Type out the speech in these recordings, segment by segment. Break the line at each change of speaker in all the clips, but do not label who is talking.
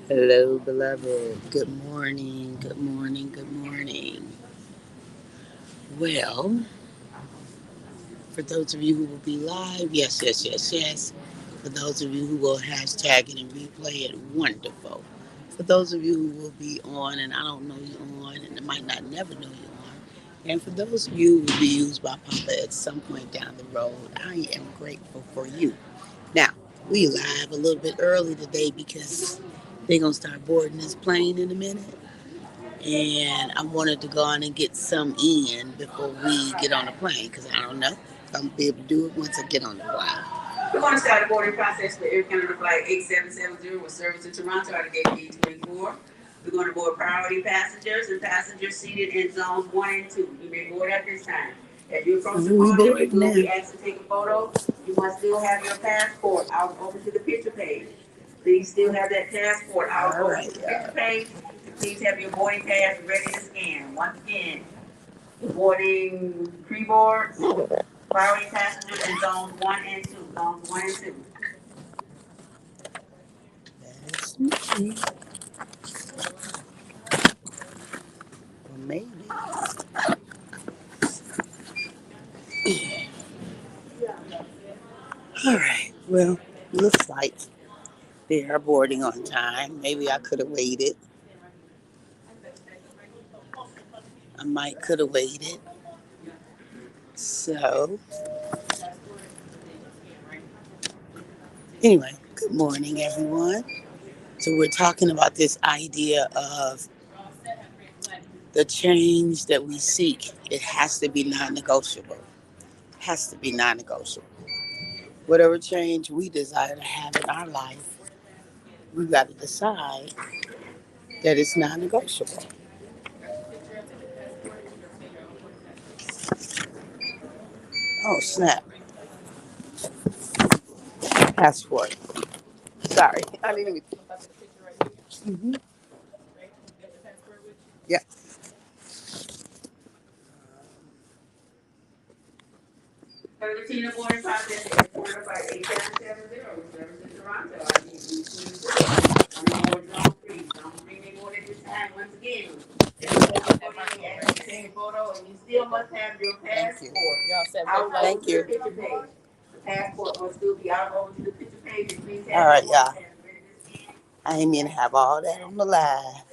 Hello, beloved. Good morning. Good morning. Good morning. Well, for those of you who will be live, yes, yes, yes, yes. For those of you who will hashtag it and replay it, wonderful. For those of you who will be on and I don't know you on and I might not never know you on, and for those of you who will be used by Papa at some point down the road, I am grateful for you. Now, we live a little bit early today because they're going to start boarding this plane in a minute. And I wanted to go on and get some in before we get on the plane because I don't know if I'm gonna be able to do it once I get on the plane. We're going to start the boarding process for Air Canada Flight 8770 with service to Toronto out of gate B24. We're going to board priority passengers and passengers seated in zones 1 and 2. You may board at this time. As you approach the plane, you will be asked to take a photo. You must still have your passport out over to the picture page. Please still have that passport out over to the picture page. Please have your boarding pass ready to scan. Once again, boarding pre-board, priority passengers in zones 1 and 2. Zones 1 and 2. That's me. Well, maybe. All right. Well, looks like they are boarding on time. Maybe I could have waited. I might could have waited. So, anyway, good morning, everyone. So, we're talking about this idea of the change that we seek. It has to be non negotiable. Has to be non negotiable. Whatever change we desire to have in our life, we've got to decide that it's non negotiable. Oh, snap. Passport. Sorry. I didn't even. Mm-hmm. Yeah. Tina boarding process is Florida by 8770 with service to Toronto. I need you to board zone 3. Zone 3 may board at this time. Once again, if you take a photo and you still must have your passport. Out Thank you. The picture page. The passport must still be out over to the picture page. And please have all right, y'all. I ain't mean to have all that on the live.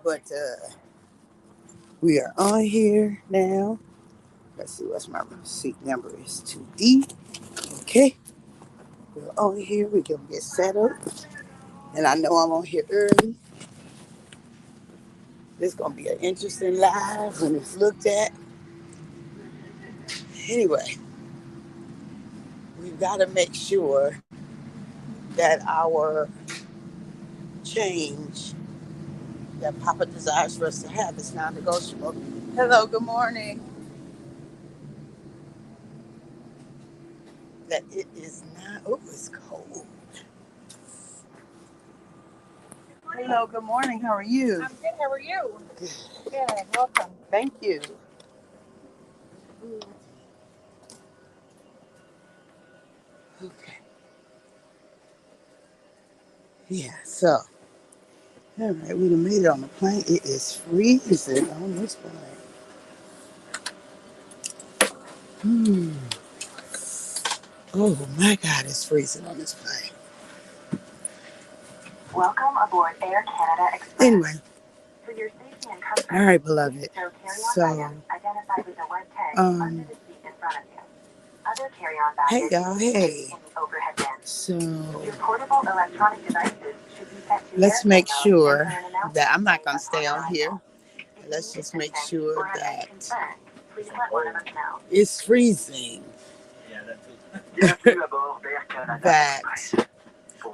But we are on here now. Let's see what's my seat number is 2D. Okay. We're on here. We're going to get set up. And I know I'm on here early. This is going to be an interesting live when it's looked at. Anyway, we've got to make sure that our change that Papa desires for us to have is non-negotiable. Hello, good morning. That it is not, oh, it's cold. Hello, good morning. How are you?
I'm good. How are you?
Good.
Good. Welcome.
Thank you. Okay. Yeah, so, all right, we done made it on the plane. It is freezing on this plane. Oh my God, it's freezing on this plane. Welcome aboard Air Canada Express. Anyway. For your safety and comfort. All right, beloved. So, identified with the web tag under the seat in front of you. Other carry-on baggage. Hey y'all, hey. Overhead bin. So, your portable electronic devices should be set to let's make sure that I'm not gonna stay on here. Let's just make sure that it's freezing. That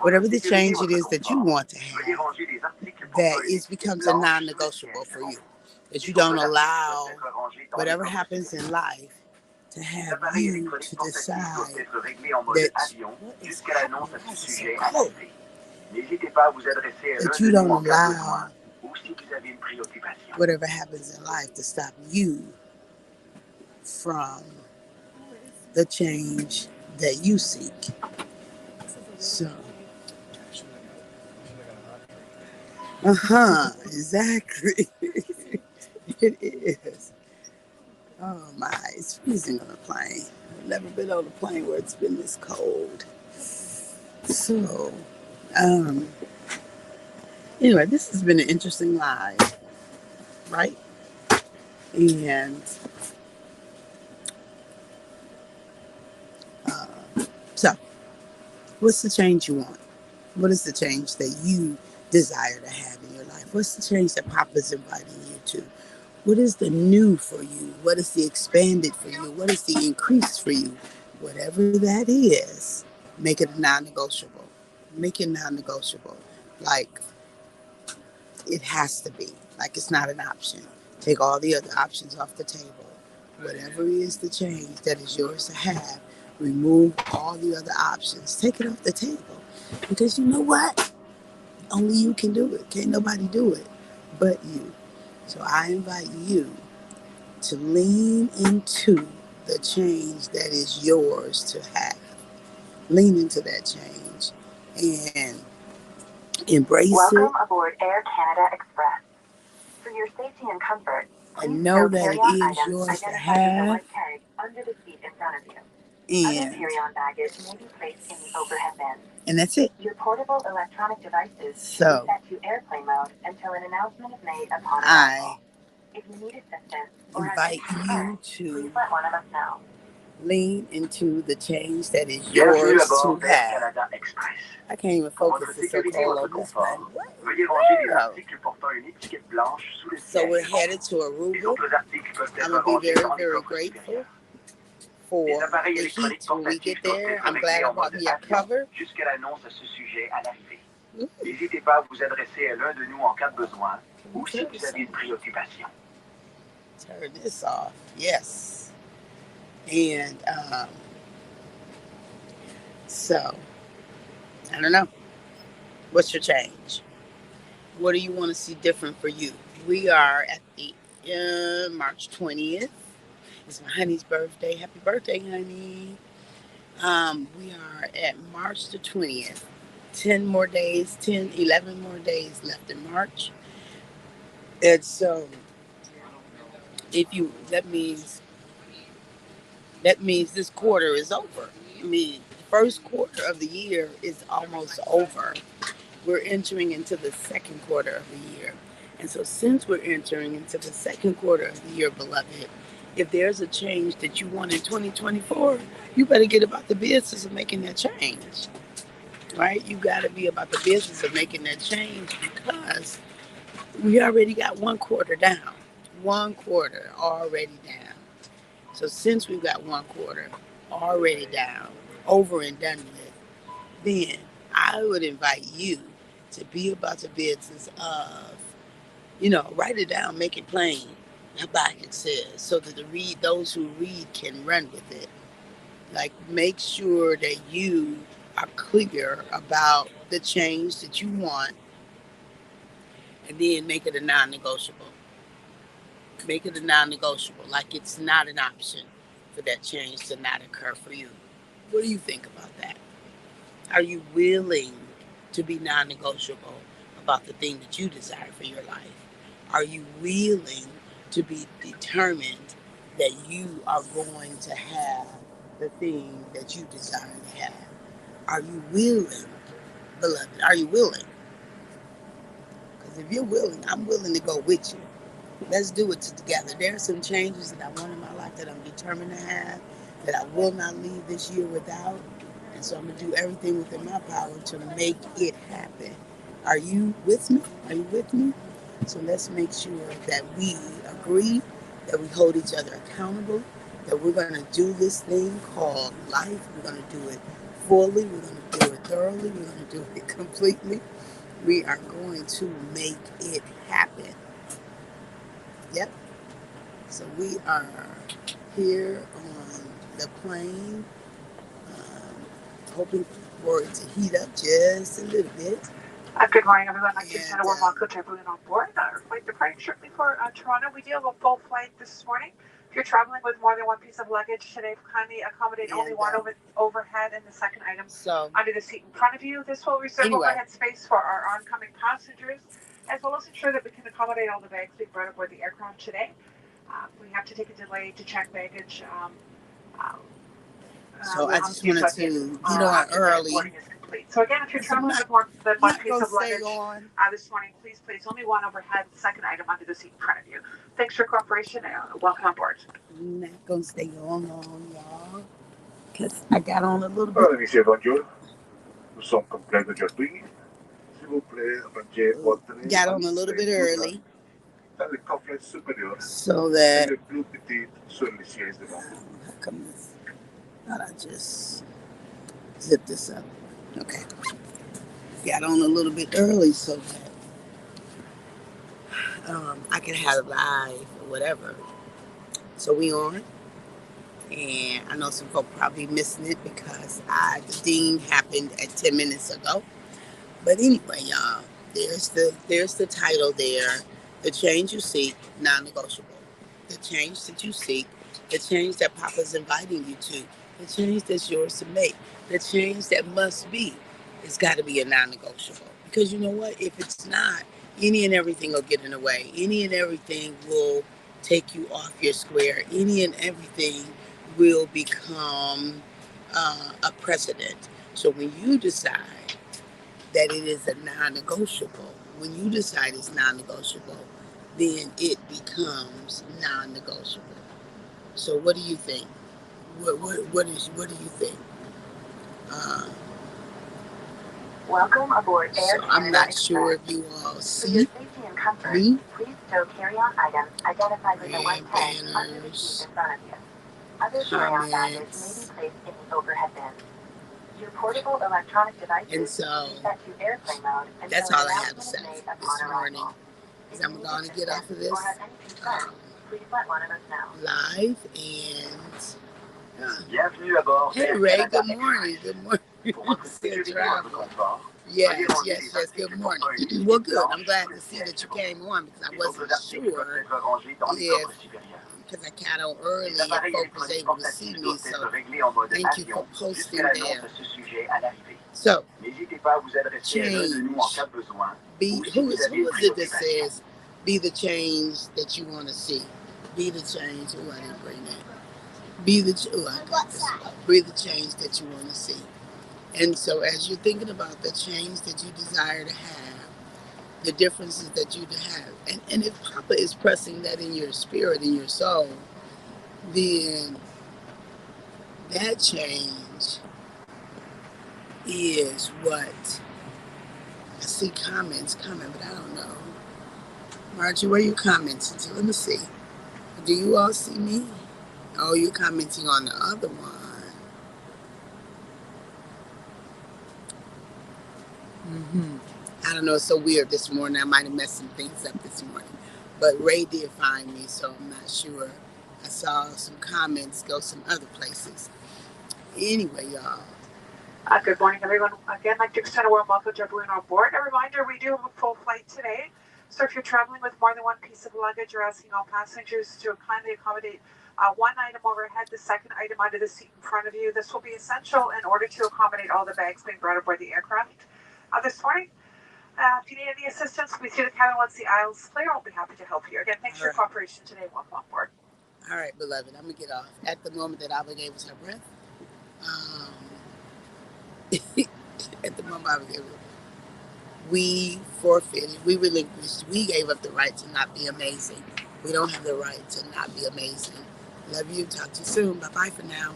whatever the change it is that you want to have, that it becomes a non-negotiable for you. That you don't allow whatever happens in life to have you to decide that you don't allow whatever happens in life to stop you from the change that you seek. So, Exactly. It is. Oh my, it's freezing on a plane. I've never been on a plane where it's been this cold. So, um, anyway, this has been an interesting live, right? And uh, so, what's the change you want? What is the change that you desire to have in your life? What's the change that Papa's inviting you to? What is the new for you? What is the expanded for you? What is the increase for you? Whatever that is, make it a non negotiable. Make it non negotiable. Like, it has to be. Like, it's not an option. Take all the other options off the table. Whatever is the change that is yours to have, remove all the other options. Take it off the table. Because you know what? Only you can do it. Can't nobody do it but you. So I invite you to lean into the change that is yours to have. Lean into that change and embrace it. Welcome aboard Air Canada Express. For your safety and comfort, and know that it is yours to have. Under the seat in front of you. And other carry-on baggage may be placed in the overhead bin. And that's it. Your portable electronic devices should be set to airplane mode until an announcement is made upon arrival. If you need assistance or invite you to please let one of us know. Lean into the change that is yours to have. I can't even focus. It's so cold on this plane. So we're headed to Aruba. I'm going to be very, very grateful for the heat when we get there. I'm glad I bought me a cover. N'hésitez pas à vous adresser à l'un de nous en cas de besoin ou si vous avez une préoccupation. Turn this off. Yes. And so, I don't know. What's your change? What do you want to see different for you? We are at the March 20th. It's my honey's birthday. Happy birthday, honey. We are at March the 20th. 10 more days, 10, 11 more days left in March. And so, if you, that means this quarter is over. I mean, the first quarter of the year is almost over. We're entering into the second quarter of the year. And so, since we're entering into the second quarter of the year, beloved, if there's a change that you want in 2024, you better get about the business of making that change, right? You got to be about the business of making that change because we already got one quarter down. One quarter already down. So, since we've got one quarter already down, over and done with, then I would invite you to be about the business of, write it down, make it plain. Habakkuk says, so that those who read can run with it. Like, make sure that you are clear about the change that you want, and then make it a non-negotiable. Make it a non-negotiable. Like, it's not an option for that change to not occur for you. What do you think about that? Are you willing to be non negotiable about the thing that you desire for your life? Are you willing to be determined that you are going to have the thing that you desire to have? Are you willing, beloved? Are you willing? Because if you're willing, I'm willing to go with you. Let's do it together. There are some changes that I want in my life that I'm determined to have, that I will not leave this year without. And so I'm going to do everything within my power to make it happen. Are you with me? Are you with me? So let's make sure that we agree, that we hold each other accountable, that we're going to do this thing called life. We're going to do it fully. We're going to do it thoroughly. We're going to do it completely. We are going to make it happen. Yep. So we are here on the plane, hoping for it to heat up just a little bit.
Good morning, everyone. I'd like to extend a warm welcome to everyone on board. Our flight departing shortly for Toronto. We do have a full flight this morning. If you're traveling with more than one piece of luggage today, kindly accommodate only one overhead and the second item under the seat in front of you. This will reserve overhead space for our oncoming passengers. as well as ensure that we can accommodate all the bags being brought aboard the aircraft today. We have to take a delay to check baggage. Uh,
So
we'll
I
have to
just
do so
wanted
at the end
to get on
after the
early.
boarding is complete. So again, if you're
Because I'm
traveling
not,
with more than one
not
piece
going to
of
stay
luggage
on.
this morning, please place only one overhead, the second item under the seat in front of you. Thanks for your cooperation and welcome on board.
I'm not going to stay on long, y'all. Because I got on a little bit.
Mesdames et messieurs, bonjour. Nous sommes complets d'aujourd'hui. S'il vous plaît, rangez votre
Got on a little bit early.
dans le coffret supérieur
So
et
that.
le plus petit sur les sièges devant.
How come this? Thought I just zip this up. Okay. Got on a little bit early so that I can have live or whatever. So we on. And I know some folk probably missing it because the ding happened at 10 minutes ago. But anyway, y'all, there's the title there. The change you seek, non-negotiable. The change that you seek, the change that Papa's inviting you to, the change that's yours to make, the change that must be. It's got to be a non-negotiable. Because you know what? If it's not, any and everything will get in the way. Any and everything will take you off your square. Any and everything will become a precedent. So when you decide that it is a non-negotiable. When you decide it's non-negotiable, then it becomes non-negotiable. So what do you think? What do you think? Uh,
Welcome aboard Air
so I'm
Canada
not
Express.
sure if you all
For your
see
safety and comfort,
me.
please stow carry-on items identified with the white
Red
tag under the seat
banners,
in front of you. Other carry-on baggage may be
comments,
placed in the overhead bin. Your portable electronic
and
devices
so
will be set to airplane mode
that's
until
all
an
I have to
announcement
say
is made
this
upon
morning.
arrival.
Is
If you
I'm
need
going to get off of
assistance or
this
have any concerns, please let one of us know.
live and.
Bienvenue à bord
Hey
d'Air
Ray,
Canada
good morning.
Express.
Good morning.
Pour votre
Said
sécurité et votre
travel.
confort,
Yes,
veuillez ranger
yes,
les
yes. Good
articles
morning.
portant une
Well,
étiquette
good. I'm
blanche
glad
sous
to
le
see
siège
that you
devant.
came on because I
Les
wasn't
autres articles peuvent
sure
être rangés dans le
if
coffre supérieur.
because I got on early
Les
and
appareils
folk was
électroniques
able to see
portatifs
me.
doivent
So
être réglés en mode
thank you for
avion jusqu'à
posting
l'annonce
there.
de ce sujet à l'arrivée.
So
N'hésitez pas à vous adresser à l'un de nous en
change.
cas de besoin
Be
ou si
who
vous
is
avez une
it that
préoccupation.
says be the change that you want to see. Be the change. Oh, I didn't bring that. Be the I got this. Be the change that you want to see. And so, as you're thinking about the change that you desire to have, the differences that you have, and if Papa is pressing that in your spirit, in your soul, then that change is what I see comments coming, but I don't know. Margie, where are you commenting to? Let me see. Do you all see me? Oh, you're commenting on the other one. I don't know. It's so weird this morning. I might have messed some things up this morning. But Ray did find me, so I'm not sure. I saw some comments go some other places. Anyway, y'all.
Good morning, everyone. Again, like to extend a warm welcome to everyone on board. A reminder, we do have a full flight today. So if you're traveling with more than one piece of luggage, you're asking all passengers to kindly accommodate one item overhead, the second item under the seat in front of you. This will be essential in order to accommodate all the bags being brought aboard the aircraft. This morning, if you need any assistance, we see the cabin once the aisles clear. I'll be happy to help you. Again, thanks for your cooperation today. Welcome on board.
All right, beloved. I'm going to get off. At the moment that Abba gave us her breath, um, at the moment Abba gave it, we forfeited, we relinquished, we gave up the right to not be amazing. We don't have the right to not be amazing. Love you. Talk to you soon. Bye-bye for now.